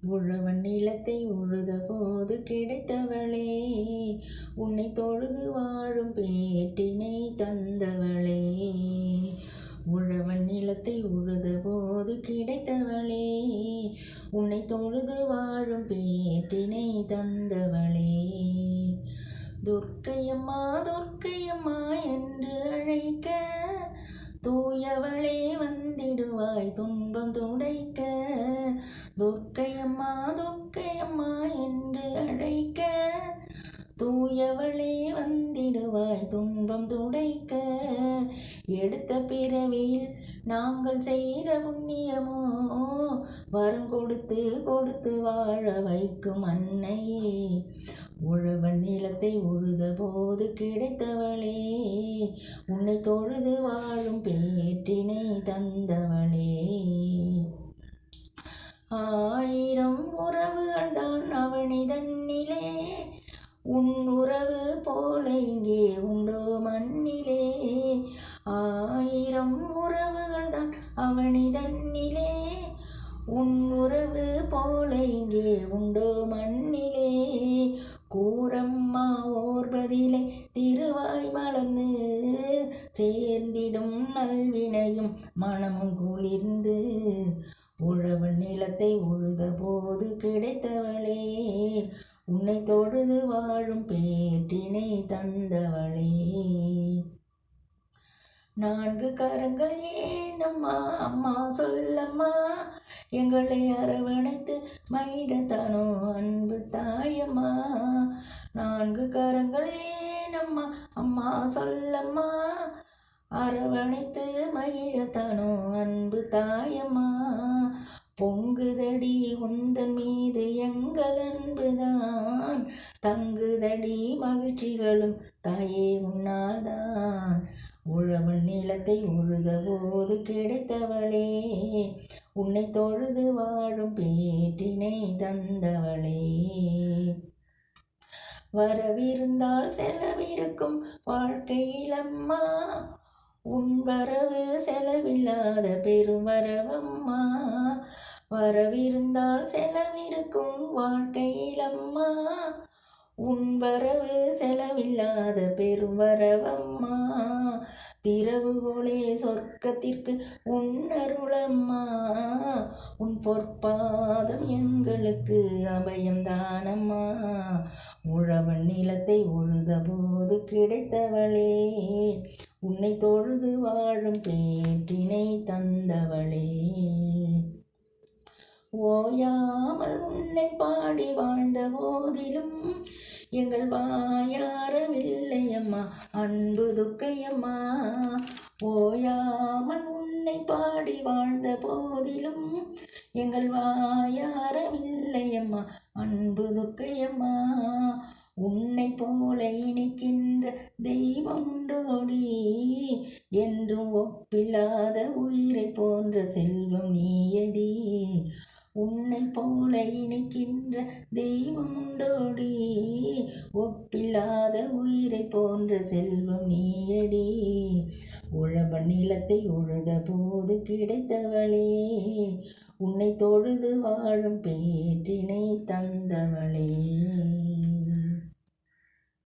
உழவன் நிலத்தை உழுத போது கிடைத்தவளே, உன்னை தொழுது வாழும் பேற்றினை தந்தவளே. உழவன் நிலத்தை உழுத போது கிடைத்தவளே, உன்னை தொழுது வாழும் பேற்றினை தந்தவளே. துர்க்கையம்மா துர்க்கையம்மா என்று அழைக்க, தூயவளே வந்திடுவாய் துன்பம் துடைக்க. துர்க்கையம்மா துர்க்கையம்மா என்று அழைக்க, தூயவளே வந்திடுவாய் துன்பம் துடைக்க. எடுத்த பிறவியில் நாங்கள் செய்த புண்ணியமோ, வரம் கொடுத்து கொடுத்து வாழ வைக்கும் அன்னையே. உழவன் நிலத்தை உழுத போது கிடைத்தவளே, உன்னை தொழுது வாழும் பேற்றினை தந்தவளே. ஆயிரம் உறவுகள் தான் அவனிதன்னிலே, உன் உறவு போல இங்கே உண்டோ மண்ணிலே. ஆயிரம் உறவுகள் தான் அவனிதன்னிலே, உன் உறவு போல இங்கே உண்டோ மண்ணிலே. கூரம்மா ஓர் பதிலை திருவாய் மலர்ந்து, சேர்ந்திடும் நல்வினையும் மனமும் குளிர்ந்து. உழவன் நிலத்தை உழுத போது கிடைத்தவளே, உன்னை தொழுது வாழும் பேற்றினை தந்தவளே. நான்கு கரங்கள் ஏனம்மா அம்மா சொல்லம்மா, எங்களை அரவணைத்து மகிழத்தானோ அன்பு தாயம்மா. நான்கு கரங்கள் ஏனம்மா அம்மா சொல்லம்மா, அரவணைத்து மகிழத்தானோ அன்பு தாயம்மா. பொங்குதடி உந்தன் மீது எங்கள் அன்புதான், தங்குதடி மகிழ்ச்சிகளும் தாயே உன்னால்தான். உழவன் நிலத்தை உழுத போது கிடைத்தவளே, உன்னை தொழுது வாழும் பேற்றினை தந்தவளே. வரவிருந்தால் செலவிருக்கும் வாழ்க்கையிலம்மா, உன் வரவு செலவில்லாத பெரும் வரவம்மா. வரவிருந்தால் செலவிருக்கும் வாழ்க்கையிலம்மா, உன் வரவு செலவில்லாத பெரும் வரவம்மா. திறவுகோலே சொர்க்கத்திற்கு உன் அருளம்மா, உன் பொற்பாதம் எங்களுக்கு அபயம் தானம்மா. உழவன் நிலத்தை உழுத போது கிடைத்தவளே, உன்னை தொழுது வாழும் பேற்றினை தந்தவளே. ஓயாமல் உன்னை பாடி வாழ்ந்த போதிலும் எங்கள் வாயாரவில்லை அம்மா அன்பு துர்க்கையம்மா. ஓயாமல் உன்னை பாடி வாழ்ந்த போதிலும் எங்கள் வாயாரவில்லை அம்மா அன்பு துர்க்கையம்மா. உன்னை போல இணைக்கின்ற தெய்வம் உண்டோடி, என்றும் ஒப்பில்லாத உயிரை போன்ற செல்வம் நீயடி. உன்னை போல இணைக்கின்ற தெய்வம் உண்டோடி, ஒப்பில்லாத உயிரை போன்ற செல்வம் நீயடி. உழவன் நிலத்தை உழுத போது கிடைத்தவளே, உன்னை தொழுது வாழும் பேற்றினை தந்தவளே.